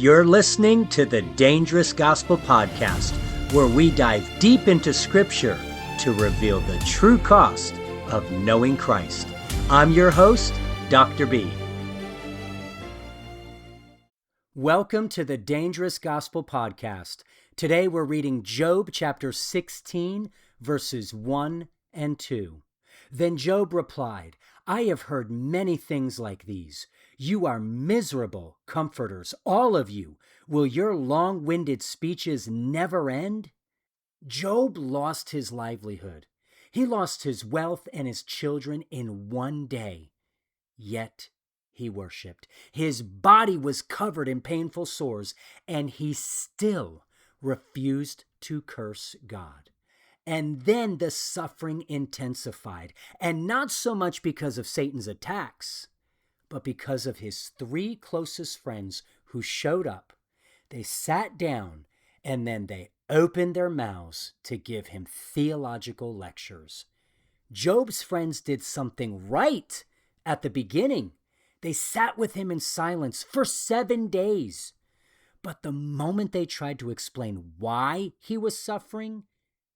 You're listening to the Dangerous Gospel Podcast, where we dive deep into Scripture to reveal the true cost of knowing Christ. I'm your host, Dr. B. Welcome to the Dangerous Gospel Podcast. Today we're reading Job chapter 16, verses 1 and 2. Then Job replied, I have heard many things like these. You are miserable comforters, all of you. Will your long-winded speeches never end? Job lost his livelihood. He lost his wealth and his children in one day. Yet he worshiped. His body was covered in painful sores, and he still refused to curse God. And then the suffering intensified, and not so much because of Satan's attacks, but because of his three closest friends who showed up. They sat down, and then they opened their mouths to give him theological lectures. Job's friends did something right at the beginning. They sat with him in silence for 7 days. But the moment they tried to explain why he was suffering,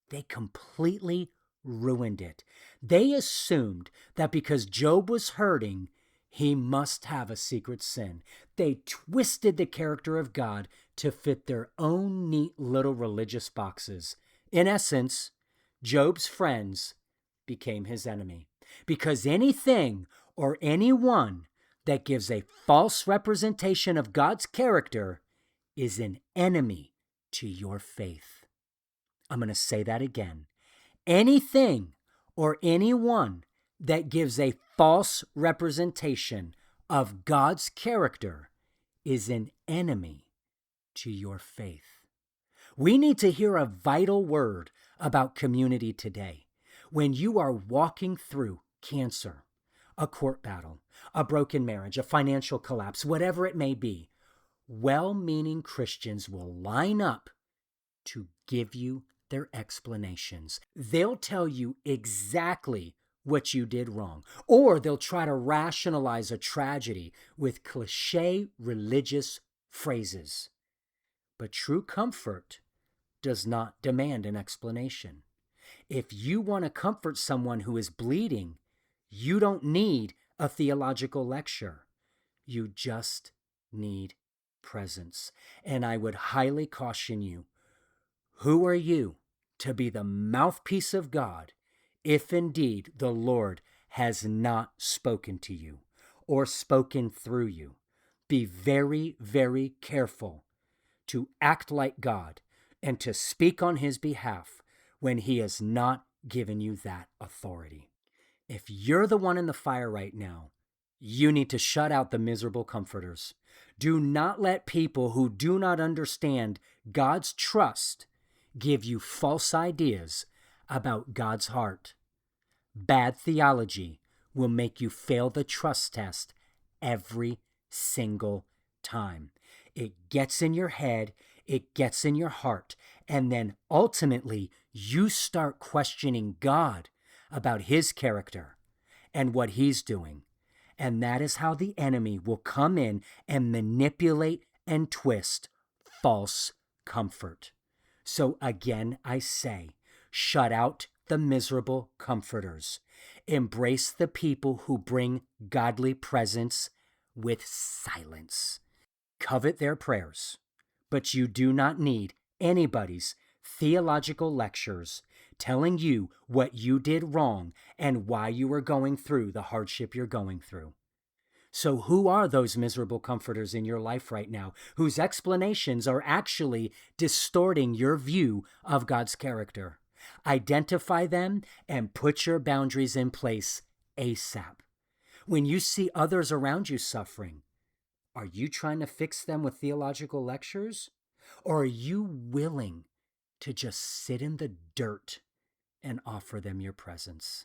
they completely ruined it. They assumed that because Job was hurting, he must have a secret sin. They twisted the character of God to fit their own neat little religious boxes. In essence, Job's friends became his enemy, because anything or anyone that gives a false representation of God's character is an enemy to your faith. I'm going to say that again. Anything or anyone that gives a false representation of God's character is an enemy to your faith. We need to hear a vital word about community today. When you are walking through cancer, a court battle, a broken marriage, a financial collapse, whatever it may be, well-meaning Christians will line up to give you their explanations. They'll tell you exactly what you did wrong, or they'll try to rationalize a tragedy with cliché religious phrases. But true comfort does not demand an explanation. If you want to comfort someone who is bleeding, you don't need a theological lecture. You just need presence. And I would highly caution you, who are you to be the mouthpiece of God if indeed the Lord has not spoken to you or spoken through you? Be very, very careful to act like God and to speak on his behalf when he has not given you that authority. If you're the one in the fire right now, you need to shut out the miserable comforters. Do not let people who do not understand God's trust give you false ideas about God's heart. Bad theology will make you fail the trust test every single time. It gets in your head, it gets in your heart, and then ultimately you start questioning God about his character and what he's doing. And that is how the enemy will come in and manipulate and twist false comfort. So again, I say, shut out the miserable comforters. Embrace the people who bring godly presence with silence. Covet their prayers, but you do not need anybody's theological lectures telling you what you did wrong and why you are going through the hardship you're going through. So who are those miserable comforters in your life right now whose explanations are actually distorting your view of God's character? Identify them and put your boundaries in place ASAP. When you see others around you suffering, are you trying to fix them with theological lectures? Or are you willing to just sit in the dirt and offer them your presence?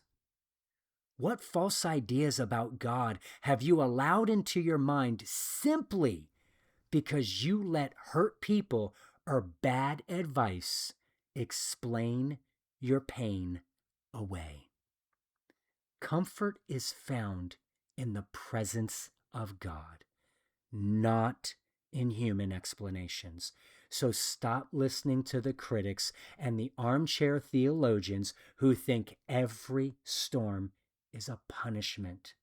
What false ideas about God have you allowed into your mind simply because you let hurt people or bad advice explain your pain away? Comfort is found in the presence of God, not in human explanations. So stop listening to the critics and the armchair theologians who think every storm is a punishment.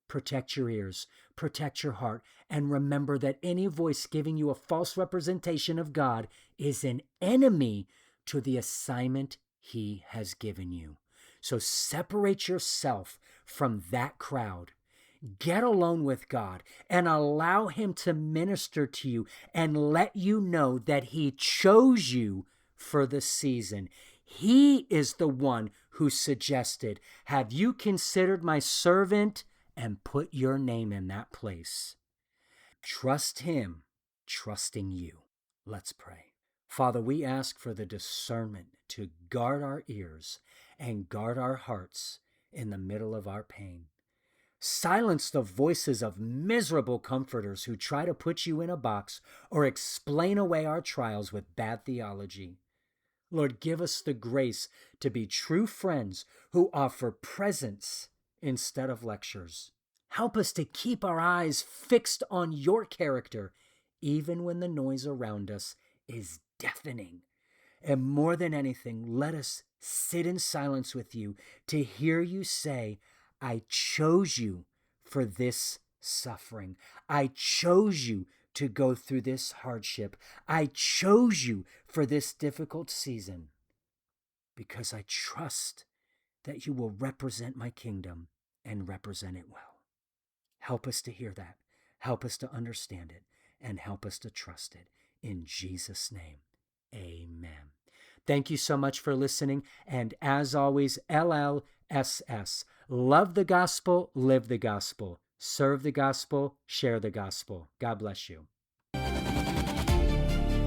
Protect your ears, protect your heart, and remember that any voice giving you a false representation of God is an enemy to the assignment He has given you. So separate yourself from that crowd. Get alone with God and allow Him to minister to you and let you know that He chose you for the season. He is the one who suggested, "Have you considered my servant?" and put your name in that place. Trust Him, trusting you. Let's pray. Father, we ask for the discernment to guard our ears and guard our hearts in the middle of our pain. Silence the voices of miserable comforters who try to put you in a box or explain away our trials with bad theology. Lord, give us the grace to be true friends who offer presence instead of lectures. Help us to keep our eyes fixed on your character, even when the noise around us is deafening. And more than anything, let us sit in silence with you to hear you say, "I chose you for this suffering. I chose you to go through this hardship. I chose you for this difficult season because I trust that you will represent my kingdom and represent it well." Help us to hear that. Help us to understand it, and help us to trust it. In Jesus' name, amen. Thank you so much for listening. And as always, LLSS. Love the gospel, live the gospel. Serve the gospel, share the gospel. God bless you.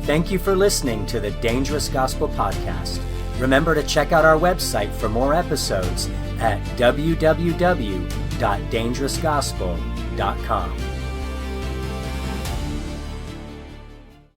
Thank you for listening to the Dangerous Gospel Podcast. Remember to check out our website for more episodes at www.dangerousgospel.com.